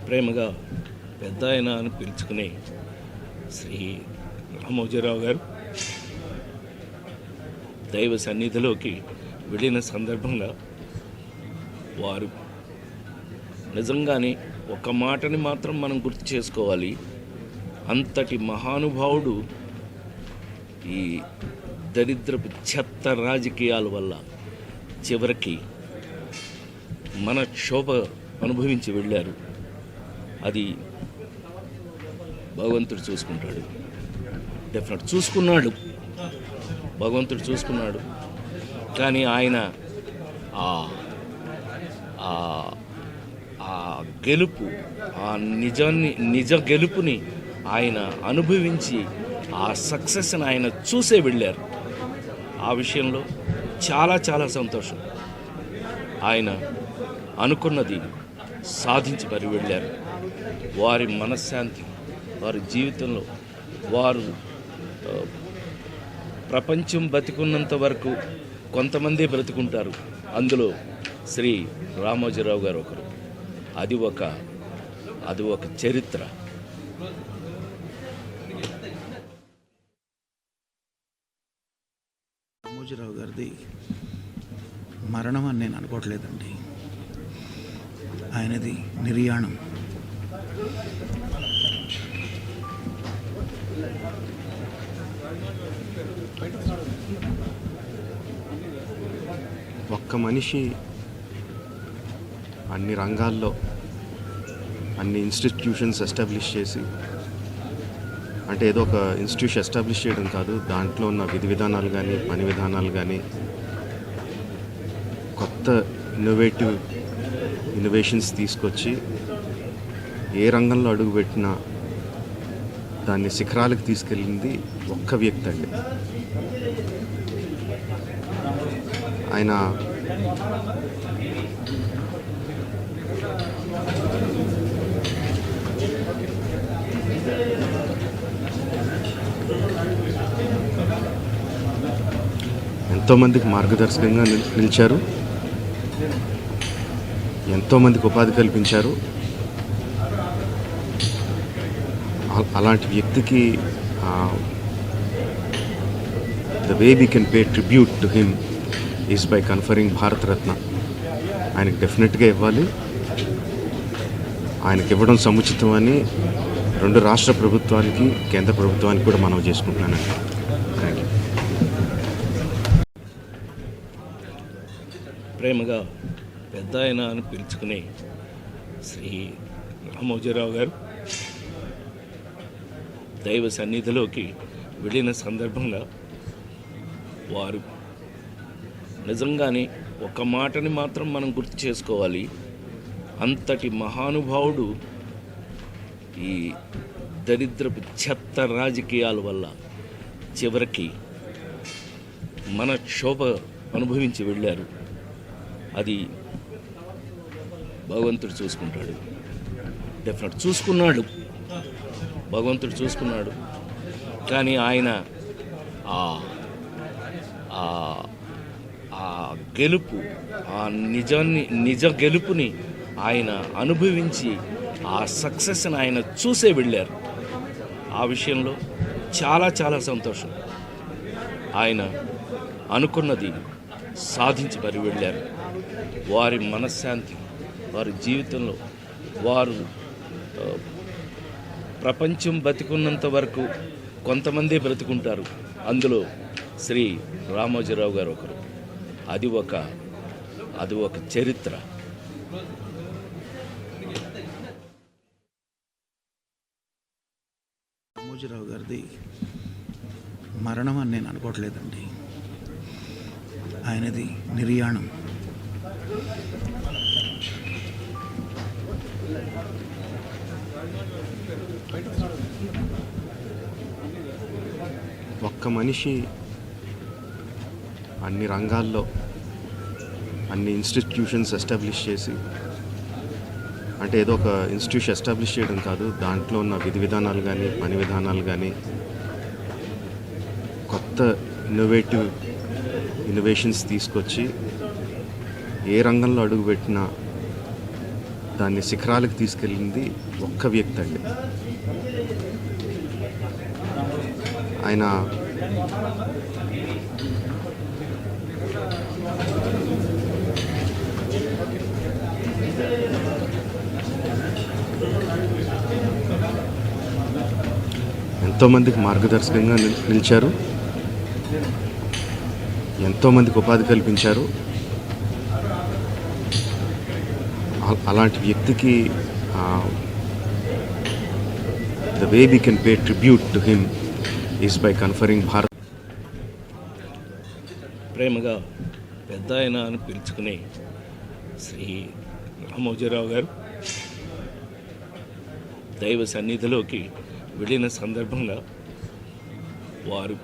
ప్రేమగా పెద్ద ఆయన అని పిలుచుకునే శ్రీ రామోజీరావు గారు దైవ సన్నిధిలోకి వెళ్ళిన సందర్భంగా వారు నిజంగానే ఒక మాటని మాత్రం మనం గుర్తు చేసుకోవాలి. అంతటి మహానుభావుడు ఈ దరిద్రపు చెత్త రాజకీయాల వల్ల చివరికి మన క్షోభ అనుభవించి వెళ్ళారు. అది భగవంతుడు చూసుకుంటాడు, డెఫినెట్ చూసుకున్నాడు, భగవంతుడు చూసుకున్నాడు. కానీ ఆయన ఆ గెలుపు, ఆ నిజ గెలుపుని ఆయన అనుభవించి ఆ సక్సెస్ని ఆయన చూసే వెళ్ళారు. ఆ విషయంలో చాలా చాలా సంతోషం. ఆయన అనుకున్నది సాధించి మరి వెళ్ళారు. వారి మనశ్శాంతి, వారి జీవితంలో వారు ప్రపంచం బతికున్నంత వరకు కొంతమంది బ్రతుకుంటారు. అందులో శ్రీ రామోజీరావు గారు ఒకరు. అది ఒక చరిత్ర. రామోజీరావు గారిది మరణం అని నేను అనుకోవట్లేదండి. ఆయనది నిర్యాణం. ఒక్క మనిషి అన్ని రంగాల్లో అన్ని ఇన్స్టిట్యూషన్స్ ఎస్టాబ్లిష్ చేసి, అంటే ఏదో ఒక ఇన్స్టిట్యూషన్ ఎస్టాబ్లిష్ చేయడం కాదు, దాంట్లో ఉన్న విధి విధానాలు కానీ పని విధానాలు కానీ కొత్త ఇన్నోవేషన్స్ తీసుకొచ్చి ఏ రంగంలో అడుగుపెట్టినా దాన్ని శిఖరాలకు తీసుకెళ్ళింది ఒక్క వ్యక్తి అండి. ఆయన ఎంతోమందికి మార్గదర్శకంగా నిలిచారు, ఎంతోమందికి ఉపాధి కల్పించారు. అలాంటి వ్యక్తికి the way we can pay tribute to him is by conferring Bharat Ratna. ఆయనకి డెఫినెట్గా ఇవ్వాలి. ఆయనకి ఇవ్వడం సముచితం అని రెండు రాష్ట్ర ప్రభుత్వానికి కేంద్ర ప్రభుత్వానికి కూడా మనవి చేసుకుంటున్నానండి. Thank you. ప్రేమగా పెద్ద ఆయన అని పిలుచుకునే శ్రీ రామోజీరావు గారు దైవ సన్నిధిలోకి వెళ్ళిన సందర్భంగా వారు నిజంగానే ఒక మాటని మాత్రం మనం గుర్తు చేసుకోవాలి. అంతటి మహానుభావుడు ఈ దరిద్రపు చెత్త రాజకీయాల వల్ల చివరికి మన క్షోభ అనుభవించి వెళ్ళారు. అది భగవంతుడు చూసుకుంటాడు, డెఫినెట్ చూసుకున్నాడు, భగవంతుడు చూసుకున్నాడు. కానీ ఆయన ఆ గెలుపు, ఆ నిజ గెలుపుని ఆయన అనుభవించి ఆ సక్సెస్ని ఆయన చూసే వెళ్ళారు. ఆ విషయంలో చాలా చాలా సంతోషం. ఆయన అనుకున్నది సాధించి మరి వెళ్ళారు. వారి మనశ్శాంతి, వారి జీవితంలో వారు ప్రపంచం బతికున్నంత వరకు కొంతమంది బ్రతుకుంటారు. అందులో శ్రీ రామోజీరావు గారు ఒకరు. అది ఒక చరిత్ర. రామోజీరావు గారిది మరణం అని నేను అనుకోవట్లేదండి. ఆయనది నిర్యాణం. ఒక్క మనిషి అన్ని రంగాల్లో అన్ని ఇన్స్టిట్యూషన్స్ ఎస్టాబ్లిష్ చేసి, అంటే ఏదో ఒక ఇన్స్టిట్యూషన్ ఎస్టాబ్లిష్ చేయడం కాదు, దాంట్లో ఉన్న విధి విధానాలు కానీ పని విధానాలు కానీ కొత్త ఇన్నోవేషన్స్ తీసుకొచ్చి ఏ రంగంలో అడుగుపెట్టినా దాన్ని శిఖరాలకు తీసుకెళ్ళింది ఒక్క వ్యక్తి అండి. ఆయన ఎంతోమందికి మార్గదర్శకంగా నిలిచారు, ఎంతోమందికి ఉపాధి కల్పించారు. అలాంటి వ్యక్తికి the way we can pay tribute to him is by conferring Bharat. ప్రేమగా పెద్ద ఆయన అని పిలుచుకునే శ్రీ రామోజీరావు గారు దైవ సన్నిధిలోకి వెళ్ళిన సందర్భంగా వారు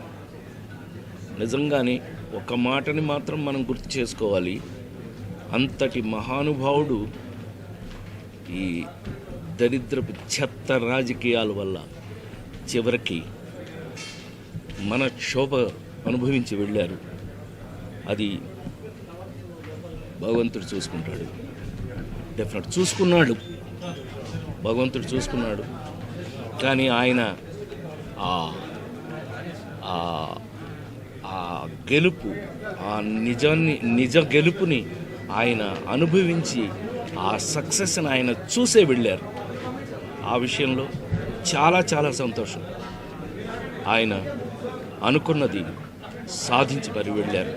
నిజంగానే ఒక మాటని మాత్రం మనం గుర్తు చేసుకోవాలి. అంతటి మహానుభావుడు ఈ దరిద్రపు చెత్త రాజకీయాల వల్ల చివరికి మన క్షోభ అనుభవించి వెళ్ళారు. అది భగవంతుడు చూసుకుంటాడు, డెఫినెట్ చూసుకున్నాడు, భగవంతుడు చూసుకున్నాడు. కానీ ఆయన ఆ గెలుపు, ఆ నిజ గెలుపుని ఆయన అనుభవించి ఆ సక్సెస్ని ఆయన చూసే వెళ్ళారు. ఆ విషయంలో చాలా చాలా సంతోషం. ఆయన అనుకున్నది సాధించి మరి వెళ్ళారు.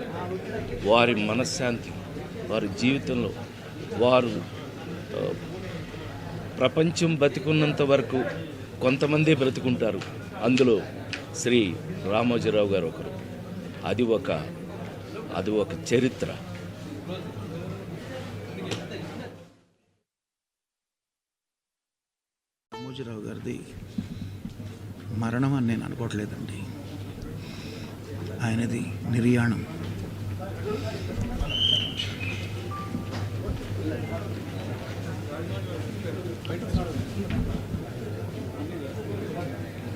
వారి మనశ్శాంతి, వారి జీవితంలో వారు ప్రపంచం బతికున్నంత వరకు కొంతమంది బ్రతుకుంటారు. అందులో శ్రీ రామోజీరావు గారు ఒకరు. అది ఒక చరిత్ర. రామోజీరావు గారిది మరణం అని నేను అనుకోవట్లేదండి. ఆయనది నిర్యాణం.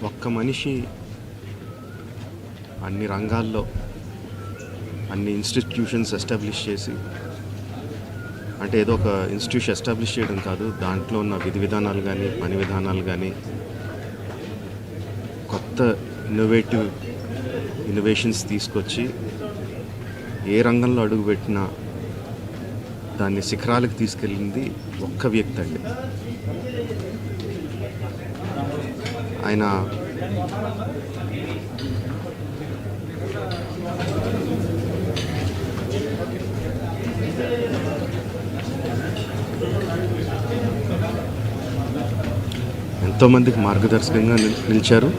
ఒక్క మనిషి అన్ని రంగాల్లో అన్ని ఇన్స్టిట్యూషన్స్ ఎస్టాబ్లిష్ చేసి, అంటే ఏదో ఒక ఇన్స్టిట్యూషన్ ఎస్టాబ్లిష్ చేయడం కాదు, దాంట్లో ఉన్న విధి విధానాలు కానీ పని విధానాలు కానీ కొత్త ఇన్నోవేషన్స్ తీసుకొచ్చి ఏ రంగంలో అడుగుపెట్టినా దాన్ని శిఖరాలకు తీసుకెళ్ళింది ఒక్క వ్యక్తి అండి. ఆయన ఎంతోమందికి మార్గదర్శకంగా నిలిచారు,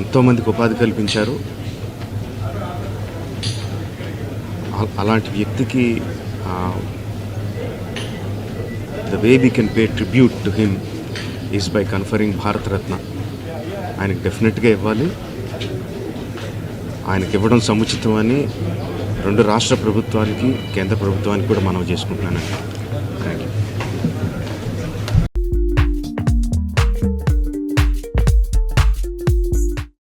ఎంతోమందికి ఉపాధి కల్పించారు. అలాంటి వ్యక్తికి the way we can pay tribute to him is by conferring Bharat Ratna. ఆయనకి డెఫినెట్గా ఇవ్వాలి. ఆయనకి ఇవ్వడం సముచితం అని రెండు రాష్ట్ర ప్రభుత్వానికి, కేంద్ర ప్రభుత్వానికి కూడా మనవి చేసుకుంటున్నానండి.